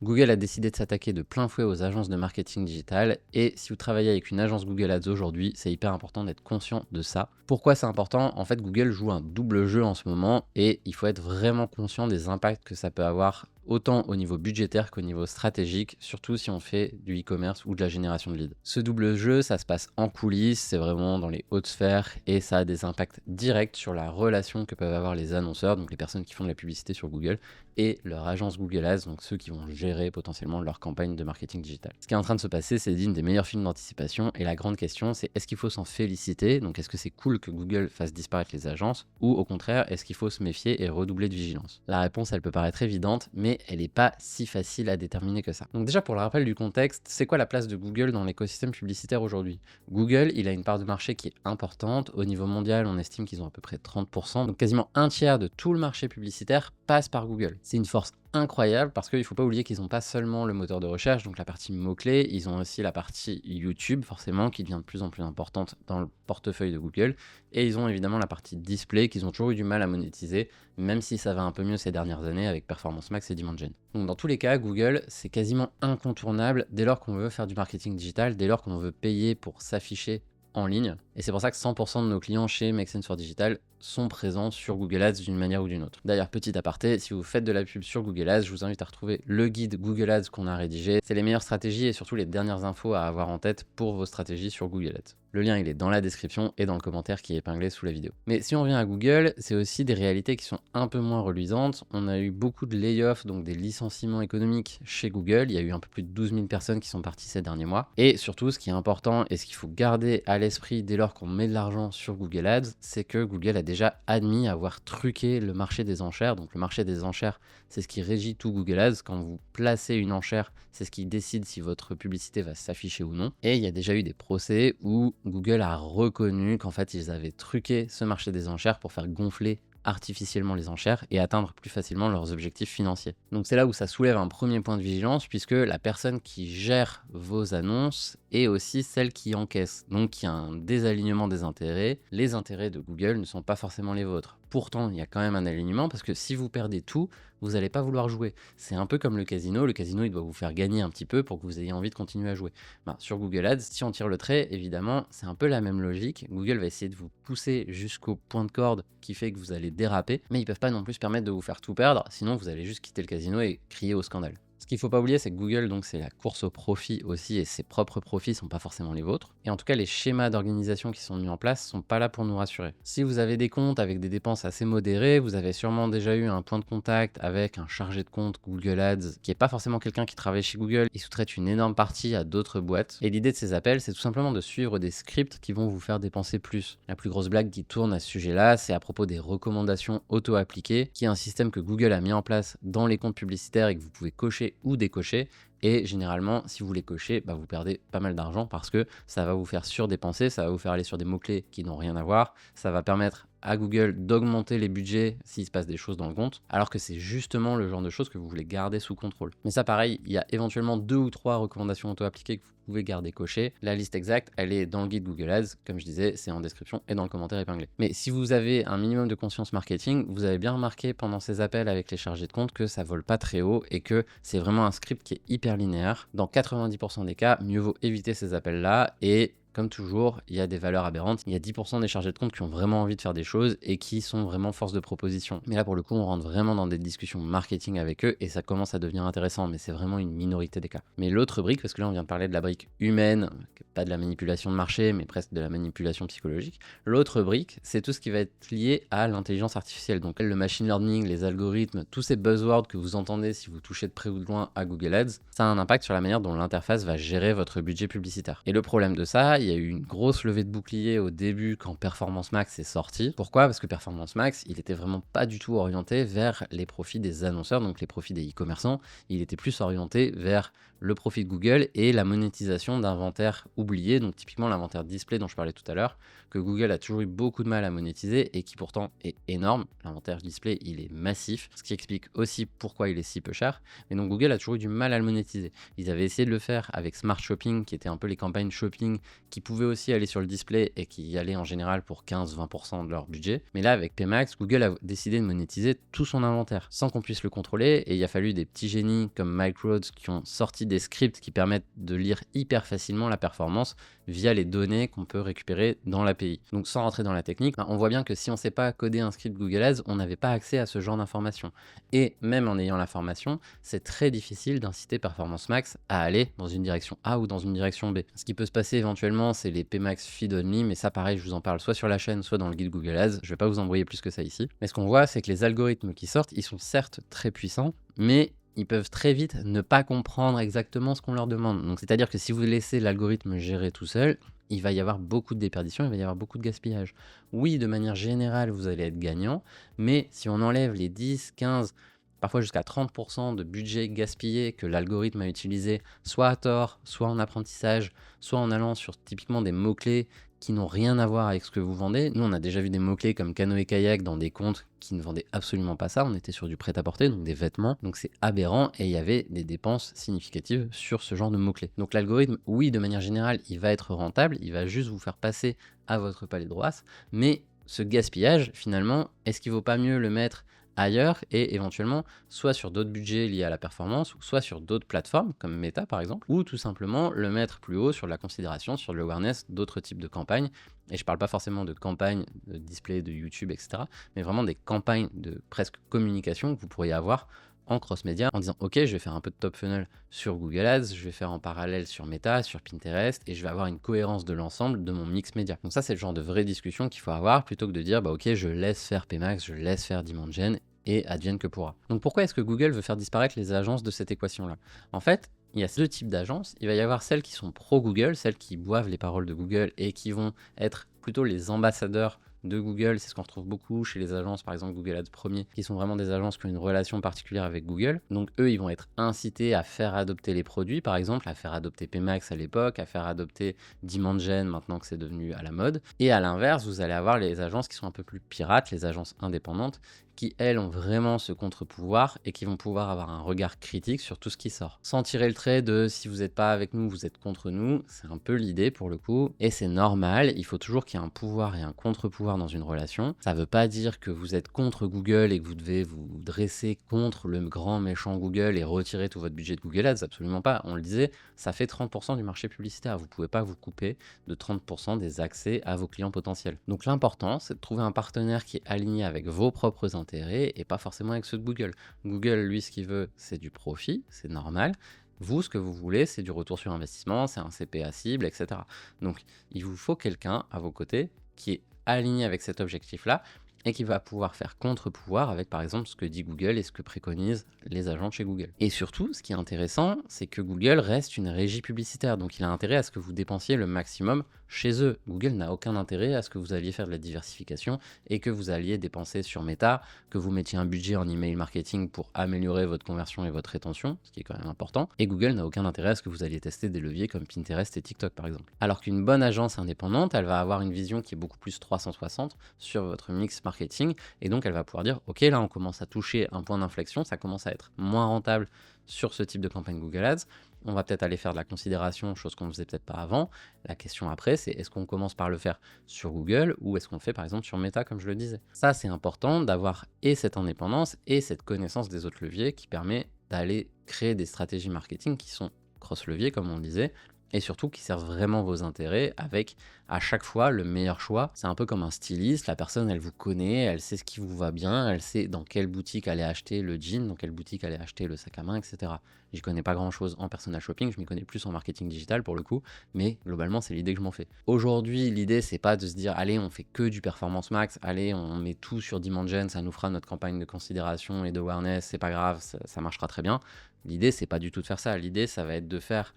Google a décidé de s'attaquer de plein fouet aux agences de marketing digital et si vous travaillez avec une agence Google Ads aujourd'hui, c'est hyper important d'être conscient de ça. Pourquoi c'est important? En fait, Google joue un double jeu en ce moment et il faut être vraiment conscient des impacts que ça peut avoir autant au niveau budgétaire qu'au niveau stratégique, surtout si on fait du e-commerce ou de la génération de leads. Ce double jeu, ça se passe en coulisses, c'est vraiment dans les hautes sphères et ça a des impacts directs sur la relation que peuvent avoir les annonceurs, donc les personnes qui font de la publicité sur Google, et leur agence Google Ads, donc ceux qui vont gérer potentiellement leur campagne de marketing digital. Ce qui est en train de se passer, c'est digne des meilleurs films d'anticipation et la grande question, c'est est-ce qu'il faut s'en féliciter? Donc est-ce que c'est cool que Google fasse disparaître les agences ou au contraire, est-ce qu'il faut se méfier et redoubler de vigilance? La réponse, elle peut paraître évidente, mais elle n'est pas si facile à déterminer que ça. Donc déjà, pour le rappel du contexte, c'est quoi la place de Google dans l'écosystème publicitaire aujourd'hui? Google, il a une part de marché qui est importante. Au niveau mondial, on estime qu'ils ont à peu près 30%. Donc quasiment un tiers de tout le marché publicitaire passe par Google. C'est une force incroyable parce qu'il ne faut pas oublier qu'ils n'ont pas seulement le moteur de recherche, donc la partie mots-clés, ils ont aussi la partie YouTube, forcément, qui devient de plus en plus importante dans le portefeuille de Google. Et ils ont évidemment la partie display qu'ils ont toujours eu du mal à monétiser, même si ça va un peu mieux ces dernières années avec Performance Max et Demand Gen. Donc dans tous les cas, Google, c'est quasiment incontournable dès lors qu'on veut faire du marketing digital, dès lors qu'on veut payer pour s'afficher en ligne. Et c'est pour ça que 100% de nos clients chez Make Sense for Digital sont présents sur Google Ads d'une manière ou d'une autre. D'ailleurs, petit aparté, si vous faites de la pub sur Google Ads, je vous invite à retrouver le guide Google Ads qu'on a rédigé. C'est les meilleures stratégies et surtout les dernières infos à avoir en tête pour vos stratégies sur Google Ads. Le lien, il est dans la description et dans le commentaire qui est épinglé sous la vidéo. Mais si on revient à Google, c'est aussi des réalités qui sont un peu moins reluisantes. On a eu beaucoup de layoffs, donc des licenciements économiques chez Google. Il y a eu un peu plus de 12 000 personnes qui sont parties ces derniers mois. Et surtout, ce qui est important et ce qu'il faut garder à l'esprit dès lors qu'on met de l'argent sur Google Ads, c'est que Google a déjà admis avoir truqué le marché des enchères. Donc le marché des enchères, c'est ce qui régit tout Google Ads. Quand vous placez une enchère, c'est ce qui décide si votre publicité va s'afficher ou non. Et il y a déjà eu des procès où Google a reconnu qu'en fait, ils avaient truqué ce marché des enchères pour faire gonfler artificiellement les enchères et atteindre plus facilement leurs objectifs financiers. Donc c'est là où ça soulève un premier point de vigilance puisque la personne qui gère vos annonces est aussi celle qui encaisse. Donc il y a un désalignement des intérêts. Les intérêts de Google ne sont pas forcément les vôtres. Pourtant, il y a quand même un alignement parce que si vous perdez tout, vous n'allez pas vouloir jouer. C'est un peu comme le casino. Le casino, il doit vous faire gagner un petit peu pour que vous ayez envie de continuer à jouer. Sur Google Ads, si on tire le trait, évidemment, c'est un peu la même logique. Google va essayer de vous pousser jusqu'au point de corde qui fait que vous allez déraper, mais ils peuvent pas non plus se permettre de vous faire tout perdre, sinon vous allez juste quitter le casino et crier au scandale. Ce qu'il faut pas oublier, c'est que Google, donc, c'est la course au profit aussi, et ses propres profits sont pas forcément les vôtres. Et en tout cas, les schémas d'organisation qui sont mis en place sont pas là pour nous rassurer. Si vous avez des comptes avec des dépenses assez modérées, vous avez sûrement déjà eu un point de contact avec un chargé de compte Google Ads, qui est pas forcément quelqu'un qui travaille chez Google, il sous-traite une énorme partie à d'autres boîtes. Et l'idée de ces appels, c'est tout simplement de suivre des scripts qui vont vous faire dépenser plus. La plus grosse blague qui tourne à ce sujet-là, c'est à propos des recommandations auto-appliquées, qui est un système que Google a mis en place dans les comptes publicitaires et que vous pouvez cocher ou décocher. Et généralement, si vous les cochez, vous perdez pas mal d'argent parce que ça va vous faire surdépenser, ça va vous faire aller sur des mots-clés qui n'ont rien à voir, ça va permettre à Google d'augmenter les budgets s'il se passe des choses dans le compte, alors que c'est justement le genre de choses que vous voulez garder sous contrôle. Mais ça, pareil, il y a éventuellement 2 ou 3 recommandations auto-appliquées que vous pouvez garder cochées. La liste exacte, elle est dans le guide Google Ads, comme je disais, c'est en description et dans le commentaire épinglé. Mais si vous avez un minimum de conscience marketing, vous avez bien remarqué pendant ces appels avec les chargés de compte que ça vole pas très haut et que c'est vraiment un script qui est hyper linéaire. Dans 90% des cas, mieux vaut éviter ces appels-là et comme toujours, il y a des valeurs aberrantes. Il y a 10% des chargés de compte qui ont vraiment envie de faire des choses et qui sont vraiment force de proposition. Mais là, pour le coup, on rentre vraiment dans des discussions marketing avec eux et ça commence à devenir intéressant, mais c'est vraiment une minorité des cas. Mais l'autre brique, parce que là, on vient de parler de la brique humaine, pas de la manipulation de marché, mais presque de la manipulation psychologique. L'autre brique, c'est tout ce qui va être lié à l'intelligence artificielle. Donc le machine learning, les algorithmes, tous ces buzzwords que vous entendez si vous touchez de près ou de loin à Google Ads, ça a un impact sur la manière dont l'interface va gérer votre budget publicitaire. Et le problème de ça, il y a eu une grosse levée de bouclier au début quand Performance Max est sorti. Pourquoi? Parce que Performance Max, il était vraiment pas du tout orienté vers les profits des annonceurs, donc les profits des e-commerçants. Il était plus orienté vers le profit de Google et la monétisation d'inventaire oublié, donc typiquement l'inventaire display dont je parlais tout à l'heure, que Google a toujours eu beaucoup de mal à monétiser et qui pourtant est énorme. L'inventaire display, il est massif, ce qui explique aussi pourquoi il est si peu cher. Mais donc Google a toujours eu du mal à le monétiser. Ils avaient essayé de le faire avec Smart Shopping, qui était un peu les campagnes shopping qui pouvaient aussi aller sur le display et qui y allaient en général pour 15-20% de leur budget. Mais là, avec PMax, Google a décidé de monétiser tout son inventaire sans qu'on puisse le contrôler, et il a fallu des petits génies comme Mike Rhodes qui ont sorti des scripts qui permettent de lire hyper facilement la performance via les données qu'on peut récupérer dans l'API. Donc sans rentrer dans la technique, on voit bien que si on ne sait pas coder un script Google Ads, on n'avait pas accès à ce genre d'informations. Et même en ayant l'information, c'est très difficile d'inciter Performance Max à aller dans une direction A ou dans une direction B. Ce qui peut se passer éventuellement, c'est les PMax Feed Only, mais ça pareil, je vous en parle soit sur la chaîne, soit dans le guide Google Ads. Je ne vais pas vous embrouiller plus que ça ici. Mais ce qu'on voit, c'est que les algorithmes qui sortent, ils sont certes très puissants, mais ils peuvent très vite ne pas comprendre exactement ce qu'on leur demande. Donc c'est-à-dire que si vous laissez l'algorithme gérer tout seul, il va y avoir beaucoup de déperdition, il va y avoir beaucoup de gaspillage. Oui, de manière générale, vous allez être gagnant, mais si on enlève les 10, 15, parfois jusqu'à 30% de budget gaspillé que l'algorithme a utilisé, soit à tort, soit en apprentissage, soit en allant sur typiquement des mots-clés qui n'ont rien à voir avec ce que vous vendez. Nous, on a déjà vu des mots-clés comme canoë-kayak dans des comptes qui ne vendaient absolument pas ça. On était sur du prêt-à-porter, donc des vêtements. Donc c'est aberrant et il y avait des dépenses significatives sur ce genre de mots-clés. Donc l'algorithme, oui, de manière générale, il va être rentable. Il va juste vous faire passer à votre palais de droite. Mais ce gaspillage, finalement, est-ce qu'il ne vaut pas mieux le mettre ailleurs et éventuellement soit sur d'autres budgets liés à la performance, ou soit sur d'autres plateformes comme Meta par exemple, ou tout simplement le mettre plus haut sur la considération, sur l'awareness d'autres types de campagnes. Et je parle pas forcément de campagnes de display de YouTube, etc., mais vraiment des campagnes de presque communication que vous pourriez avoir en cross-média en disant ok, je vais faire un peu de top funnel sur Google Ads, je vais faire en parallèle sur Meta, sur Pinterest, et je vais avoir une cohérence de l'ensemble de mon mix média. Donc ça, c'est le genre de vraie discussion qu'il faut avoir plutôt que de dire bah ok, je laisse faire PMax, je laisse faire Demand Gen et advienne que pourra. Donc pourquoi est-ce que Google veut faire disparaître les agences de cette équation-là? En fait, il y a deux types d'agences. Il va y avoir celles qui sont pro-Google, celles qui boivent les paroles de Google et qui vont être plutôt les ambassadeurs de Google. C'est ce qu'on retrouve beaucoup chez les agences, par exemple Google Ads Premier, qui sont vraiment des agences qui ont une relation particulière avec Google. Donc eux, ils vont être incités à faire adopter les produits, par exemple, à faire adopter PMax à l'époque, à faire adopter Demand Gen maintenant que c'est devenu à la mode. Et à l'inverse, vous allez avoir les agences qui sont un peu plus pirates, les agences indépendantes, qui elles ont vraiment ce contre-pouvoir et qui vont pouvoir avoir un regard critique sur tout ce qui sort. Sans tirer le trait de si vous n'êtes pas avec nous, vous êtes contre nous, c'est un peu l'idée pour le coup, et c'est normal, il faut toujours qu'il y ait un pouvoir et un contre-pouvoir dans une relation. Ça veut pas dire que vous êtes contre Google et que vous devez vous dresser contre le grand méchant Google et retirer tout votre budget de Google Ads, absolument pas. On le disait, ça fait 30% du marché publicitaire, vous pouvez pas vous couper de 30% des accès à vos clients potentiels. Donc l'important, c'est de trouver un partenaire qui est aligné avec vos propres intérêts et pas forcément avec ceux de Google. Google, lui, ce qu'il veut, c'est du profit, c'est normal. Vous, ce que vous voulez, c'est du retour sur investissement, c'est un CPA cible, etc. Donc, il vous faut quelqu'un à vos côtés qui est aligné avec cet objectif-là et qui va pouvoir faire contre-pouvoir avec, par exemple, ce que dit Google et ce que préconisent les agents de chez Google. Et surtout, ce qui est intéressant, c'est que Google reste une régie publicitaire, donc il a intérêt à ce que vous dépensiez le maximum chez eux. Google n'a aucun intérêt à ce que vous alliez faire de la diversification et que vous alliez dépenser sur Meta, que vous mettiez un budget en email marketing pour améliorer votre conversion et votre rétention, ce qui est quand même important. Et Google n'a aucun intérêt à ce que vous alliez tester des leviers comme Pinterest et TikTok, par exemple. Alors qu'une bonne agence indépendante, elle va avoir une vision qui est beaucoup plus 360 sur votre mix marketing, et donc elle va pouvoir dire ok, là on commence à toucher un point d'inflexion, ça commence à être moins rentable sur ce type de campagne Google Ads, on va peut-être aller faire de la considération, chose qu'on ne faisait peut-être pas avant. La question après, c'est est-ce qu'on commence par le faire sur Google ou est-ce qu'on le fait par exemple sur Meta, comme je le disais. Ça, c'est important d'avoir et cette indépendance et cette connaissance des autres leviers qui permet d'aller créer des stratégies marketing qui sont cross-leviers, comme on le disait, et surtout qui servent vraiment vos intérêts avec à chaque fois le meilleur choix. C'est un peu comme un styliste, la personne elle vous connaît, elle sait ce qui vous va bien, elle sait dans quelle boutique aller acheter le jean, dans quelle boutique aller acheter le sac à main, etc. J'y connais pas grand chose en personal shopping, je m'y connais plus en marketing digital pour le coup, mais globalement c'est l'idée que je m'en fais. Aujourd'hui l'idée c'est pas de se dire allez on fait que du performance max, allez on met tout sur Demand Gen, ça nous fera notre campagne de considération et de awareness, c'est pas grave, ça marchera très bien. L'idée c'est pas du tout de faire ça, l'idée ça va être de faire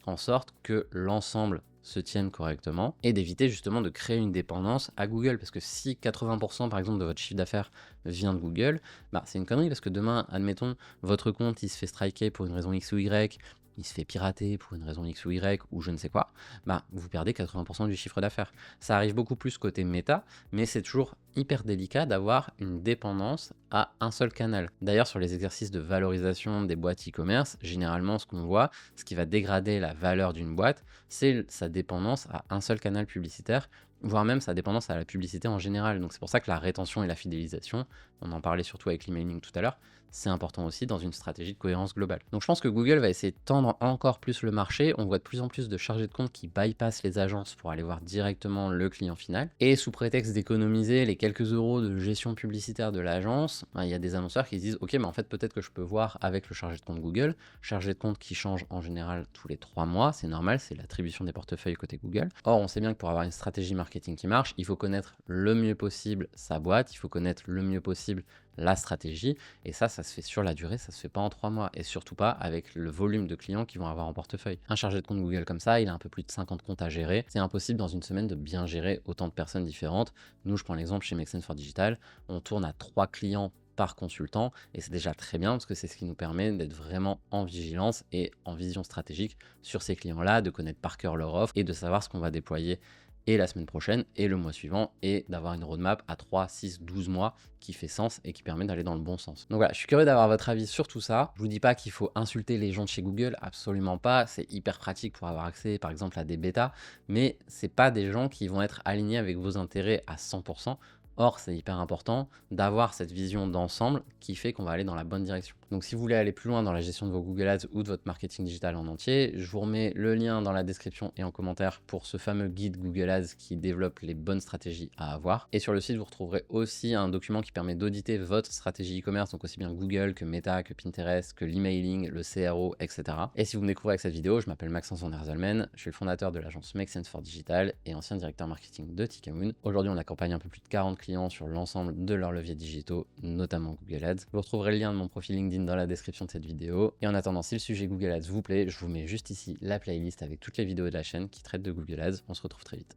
en sorte que l'ensemble se tienne correctement et d'éviter justement de créer une dépendance à Google, parce que si 80% par exemple de votre chiffre d'affaires vient de Google, bah, c'est une connerie parce que demain, admettons, votre compte il se fait striker pour une raison X ou Y, il se fait pirater pour une raison X ou Y ou je ne sais quoi, bah, vous perdez 80% du chiffre d'affaires. Ça arrive beaucoup plus côté méta, mais c'est toujours hyper délicat d'avoir une dépendance à un seul canal. D'ailleurs, sur les exercices de valorisation des boîtes e-commerce, généralement, ce qu'on voit, ce qui va dégrader la valeur d'une boîte, c'est sa dépendance à un seul canal publicitaire, voire même sa dépendance à la publicité en général. Donc c'est pour ça que la rétention et la fidélisation, on en parlait surtout avec l'emailing tout à l'heure, c'est important aussi dans une stratégie de cohérence globale. Donc je pense que Google va essayer de tendre encore plus le marché. On voit de plus en plus de chargés de compte qui bypassent les agences pour aller voir directement le client final. Et sous prétexte d'économiser les quelques euros de gestion publicitaire de l'agence, il y a des annonceurs qui se disent ok, mais en fait peut-être que je peux voir avec le chargé de compte Google, chargé de compte qui change en général tous les 3 mois, c'est normal, c'est l'attribution des portefeuilles côté Google. Or on sait bien que pour avoir une stratégie marketing qui marche, il faut connaître le mieux possible sa boîte, il faut connaître le mieux possible la stratégie, et ça se fait sur la durée, ça se fait pas en 3 mois, et surtout pas avec le volume de clients qu'ils vont avoir en portefeuille. Un chargé de compte Google comme ça, il a un peu plus de 50 comptes à gérer, c'est impossible dans une semaine de bien gérer autant de personnes différentes. Nous, je prends l'exemple chez Make Sense for Digital, on tourne à 3 clients par consultant, et c'est déjà très bien parce que c'est ce qui nous permet d'être vraiment en vigilance et en vision stratégique sur ces clients-là, de connaître par cœur leur offre et de savoir ce qu'on va déployer et la semaine prochaine et le mois suivant, et d'avoir une roadmap à 3, 6, 12 mois qui fait sens et qui permet d'aller dans le bon sens. Donc voilà, je suis curieux d'avoir votre avis sur tout ça. Je vous dis pas qu'il faut insulter les gens de chez Google, absolument pas, c'est hyper pratique pour avoir accès par exemple à des bêtas, mais c'est pas des gens qui vont être alignés avec vos intérêts à 100%. Or, c'est hyper important d'avoir cette vision d'ensemble qui fait qu'on va aller dans la bonne direction. Donc si vous voulez aller plus loin dans la gestion de vos Google Ads ou de votre marketing digital en entier, je vous remets le lien dans la description et en commentaire pour ce fameux guide Google Ads qui développe les bonnes stratégies à avoir. Et sur le site, vous retrouverez aussi un document qui permet d'auditer votre stratégie e-commerce, donc aussi bien Google que Meta, que Pinterest, que l'emailing, le CRO, etc. Et si vous me découvrez avec cette vidéo, je m'appelle Maxence Van Der Zalmen, je suis le fondateur de l'agence Make Sense for Digital et ancien directeur marketing de Tikamoon. Aujourd'hui, on accompagne un peu plus de 40 clients sur l'ensemble de leurs leviers digitaux, notamment Google Ads. Vous retrouverez le lien de mon profil LinkedIn dans la description de cette vidéo. Et en attendant, si le sujet Google Ads vous plaît, je vous mets juste ici la playlist avec toutes les vidéos de la chaîne qui traitent de Google Ads. On se retrouve très vite.